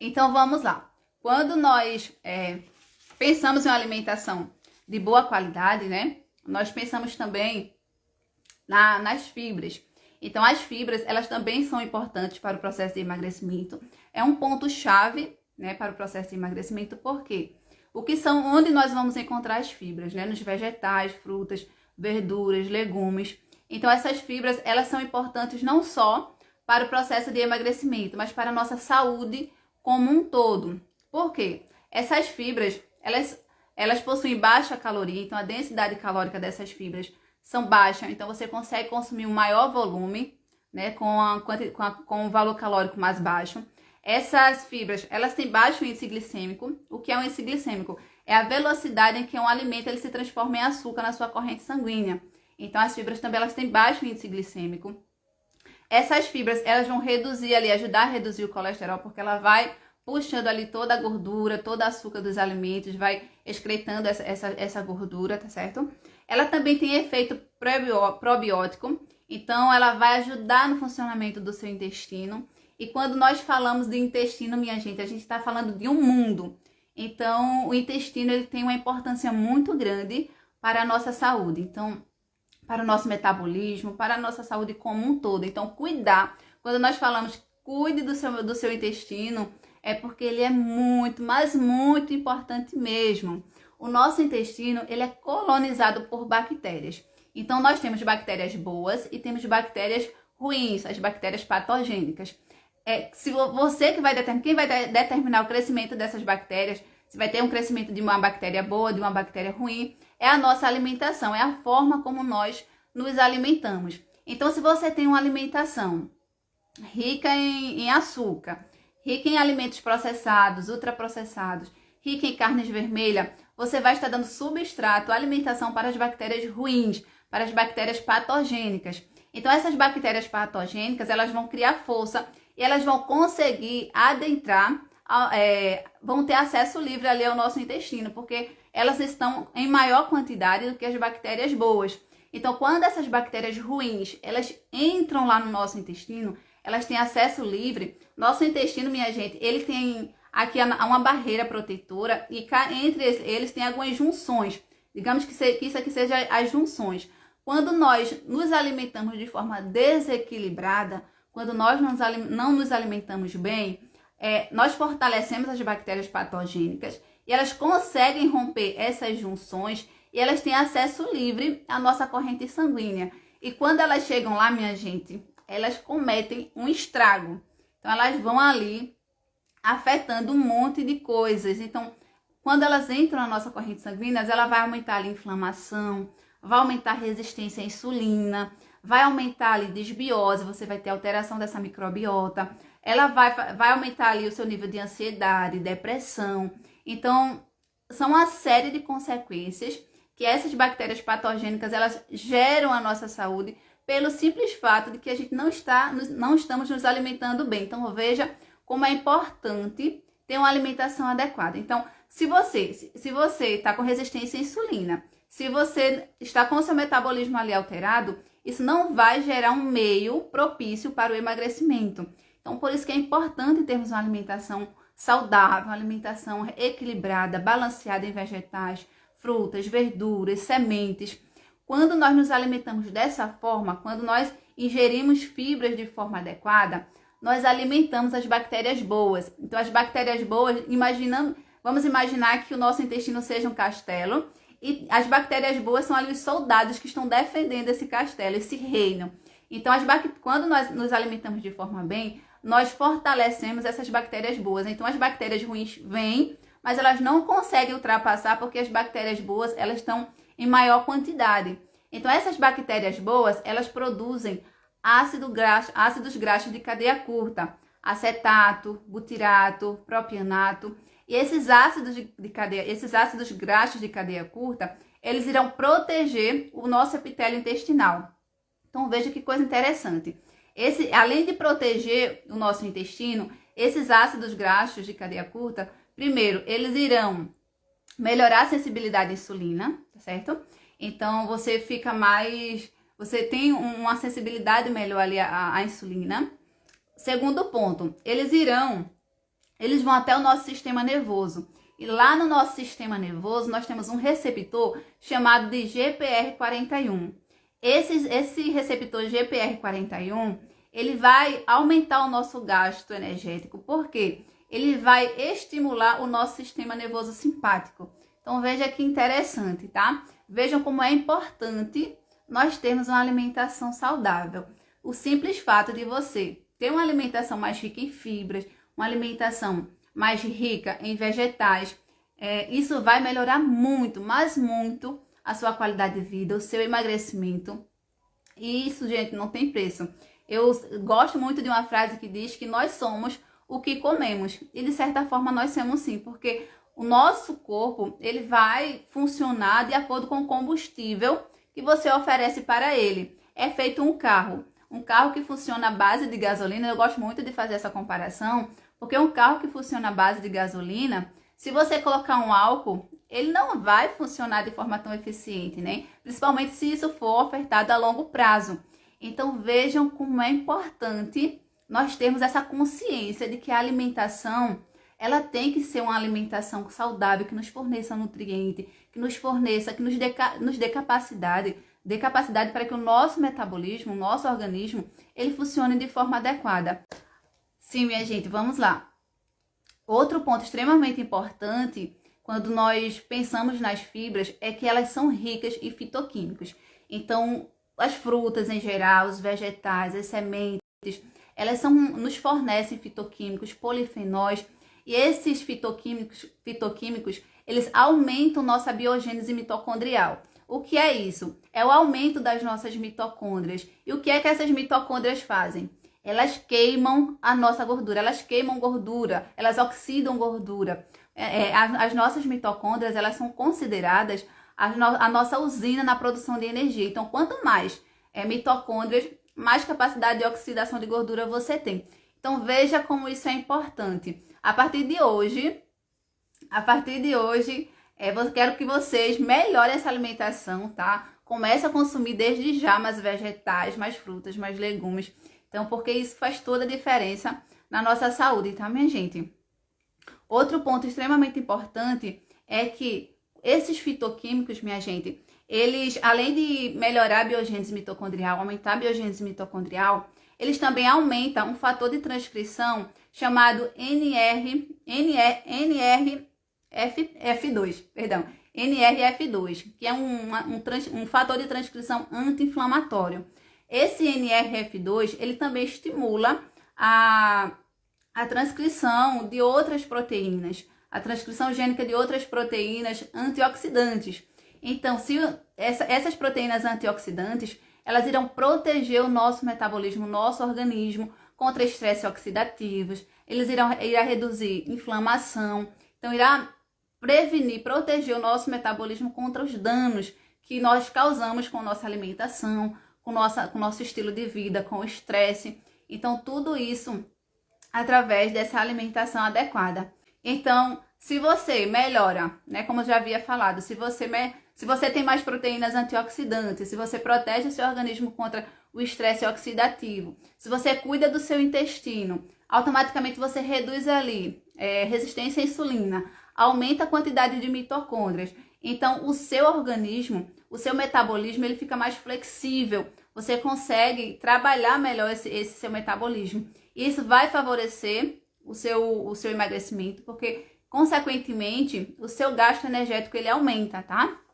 Então vamos lá. Quando nós pensamos em uma alimentação de boa qualidade, né? Nós pensamos também nas fibras. Então as fibras, elas também são importantes para o processo de emagrecimento. É um ponto-chave, né, para o processo de emagrecimento, porque onde nós vamos encontrar as fibras, né? Nos vegetais, frutas, verduras, legumes. Então essas fibras, elas são importantes não só para o processo de emagrecimento, mas para a nossa saúde como um todo. Por quê? Essas fibras, elas possuem baixa caloria, então a densidade calórica dessas fibras são baixas, então você consegue consumir um maior volume, né, com um valor calórico mais baixo. Essas fibras, elas têm baixo índice glicêmico. O que é um índice glicêmico? É a velocidade em que um alimento ele se transforma em açúcar na sua corrente sanguínea. Então as fibras também elas têm baixo índice glicêmico. Essas fibras, elas vão reduzir ali, ajudar a reduzir o colesterol, porque ela vai puxando ali toda a gordura, todo o açúcar dos alimentos, vai excretando essa gordura, tá certo? Ela também tem efeito probiótico, então ela vai ajudar no funcionamento do seu intestino. E quando nós falamos de intestino, minha gente, a gente está falando de um mundo. Então, o intestino ele tem uma importância muito grande para a nossa saúde. Então, para o nosso metabolismo, para a nossa saúde como um todo. Então, cuidar. Quando nós falamos cuide do seu intestino, é porque ele é muito, mas muito importante mesmo. O nosso intestino, ele é colonizado por bactérias. Então, nós temos bactérias boas e temos bactérias ruins, as bactérias patogênicas. Se você que vai determinar, quem vai determinar o crescimento dessas bactérias, se vai ter um crescimento de uma bactéria boa, de uma bactéria ruim, é a nossa alimentação, é a forma como nós nos alimentamos. Então, se você tem uma alimentação rica em açúcar, rica em alimentos processados, ultraprocessados, rica em carnes vermelhas, você vai estar dando substrato, alimentação para as bactérias ruins, para as bactérias patogênicas. Então, essas bactérias patogênicas, elas vão criar força e elas vão conseguir adentrar, vão ter acesso livre ali ao nosso intestino, porque elas estão em maior quantidade do que as bactérias boas. Então, quando essas bactérias ruins, elas entram lá no nosso intestino, elas têm acesso livre. Nosso intestino, minha gente, ele tem aqui uma barreira protetora e entre eles tem algumas junções. Digamos que isso aqui seja as junções. Quando nós nos alimentamos de forma desequilibrada, quando nós não nos alimentamos bem, nós fortalecemos as bactérias patogênicas e elas conseguem romper essas junções e elas têm acesso livre à nossa corrente sanguínea. E quando elas chegam lá, minha gente, elas cometem um estrago. Então, elas vão ali afetando um monte de coisas. Então, quando elas entram na nossa corrente sanguínea, ela vai aumentar ali a inflamação, vai aumentar a resistência à insulina, vai aumentar ali desbiose, você vai ter alteração dessa microbiota, ela vai aumentar ali o seu nível de ansiedade, depressão. Então, são uma série de consequências que essas bactérias patogênicas, elas geram a nossa saúde pelo simples fato de que a gente não estamos nos alimentando bem. Então, veja como é importante ter uma alimentação adequada. Então, se você está com resistência à insulina, se você está com o seu metabolismo ali alterado, isso não vai gerar um meio propício para o emagrecimento. Então, por isso que é importante termos uma alimentação saudável, uma alimentação equilibrada, balanceada em vegetais, frutas, verduras, sementes. Quando nós nos alimentamos dessa forma, quando nós ingerimos fibras de forma adequada, nós alimentamos as bactérias boas. Então, as bactérias boas, vamos imaginar que o nosso intestino seja um castelo e as bactérias boas são ali os soldados que estão defendendo esse castelo, esse reino. Então, quando nós nos alimentamos de forma bem, nós fortalecemos essas bactérias boas. Então, as bactérias ruins vêm, mas elas não conseguem ultrapassar porque as bactérias boas, elas estão em maior quantidade. Então, essas bactérias boas, elas produzem ácidos graxos de cadeia curta, acetato, butirato, propianato. E esses ácidos graxos de cadeia curta, eles irão proteger o nosso epitélio intestinal. Então, veja que coisa interessante. Além de proteger o nosso intestino, esses ácidos graxos de cadeia curta, primeiro, eles irão melhorar a sensibilidade à insulina, tá certo? Então, você tem uma sensibilidade melhor ali à insulina. Segundo ponto, eles irão eles vão até o nosso sistema nervoso. E lá no nosso sistema nervoso, nós temos um receptor chamado de GPR41. Esse receptor GPR41, ele vai aumentar o nosso gasto energético. Por quê? Ele vai estimular o nosso sistema nervoso simpático. Então, veja que interessante, tá? Vejam como é importante nós termos uma alimentação saudável. O simples fato de você ter uma alimentação mais rica em fibras, uma alimentação mais rica em vegetais, isso vai melhorar muito, mas muito, a sua qualidade de vida, o seu emagrecimento. E isso, gente, não tem preço. Eu gosto muito de uma frase que diz que nós somos o que comemos. E de certa forma nós somos sim, porque o nosso corpo, ele vai funcionar de acordo com o combustível que você oferece para ele. É feito um carro que funciona à base de gasolina. Eu gosto muito de fazer essa comparação, porque um carro que funciona à base de gasolina, se você colocar um álcool, ele não vai funcionar de forma tão eficiente, né? Principalmente se isso for ofertado a longo prazo. Então vejam como é importante nós termos essa consciência de que a alimentação, ela tem que ser uma alimentação saudável, que nos forneça nutriente, que nos forneça, que nos dê capacidade para que o nosso metabolismo, o nosso organismo, ele funcione de forma adequada. Sim, minha gente, vamos lá. Outro ponto extremamente importante quando nós pensamos nas fibras é que elas são ricas em fitoquímicos. Então, as frutas em geral, os vegetais, as sementes, elas nos fornecem fitoquímicos, polifenóis, e esses fitoquímicos, eles aumentam nossa biogênese mitocondrial. O que é isso? É o aumento das nossas mitocôndrias. E o que é que essas mitocôndrias fazem? Elas queimam a nossa gordura, elas queimam gordura, elas oxidam gordura. As nossas mitocôndrias, elas são consideradas a nossa usina na produção de energia. Então, quanto mais mitocôndrias, mais capacidade de oxidação de gordura você tem. Então, veja como isso é importante. A partir de hoje, eu quero que vocês melhorem essa alimentação, tá? Comece a consumir desde já mais vegetais, mais frutas, mais legumes. Então, porque isso faz toda a diferença na nossa saúde, tá, minha gente? Outro ponto extremamente importante é que esses fitoquímicos, minha gente, eles, além de melhorar a biogênese mitocondrial, aumentar a biogênese mitocondrial, eles também aumentam um fator de transcrição chamado NRF2, que é um fator de transcrição anti-inflamatório. Esse NRF2, ele também estimula a transcrição de outras proteínas, a transcrição gênica de outras proteínas antioxidantes. Então, se essas proteínas antioxidantes, elas irão proteger o nosso metabolismo, o nosso organismo contra estresse oxidativos, irá reduzir inflamação, então irá prevenir, proteger o nosso metabolismo contra os danos que nós causamos com nossa alimentação, com nosso estilo de vida, com o estresse. Então, tudo isso através dessa alimentação adequada. Então, se você melhora, né, como eu já havia falado, se você tem mais proteínas antioxidantes, se você protege o seu organismo contra o estresse oxidativo, se você cuida do seu intestino, automaticamente você reduz ali resistência à insulina, aumenta a quantidade de mitocôndrias. Então, o seu organismo, o seu metabolismo, ele fica mais flexível. Você consegue trabalhar melhor esse seu metabolismo. Isso vai favorecer o seu emagrecimento, porque, consequentemente, o seu gasto energético ele aumenta, tá?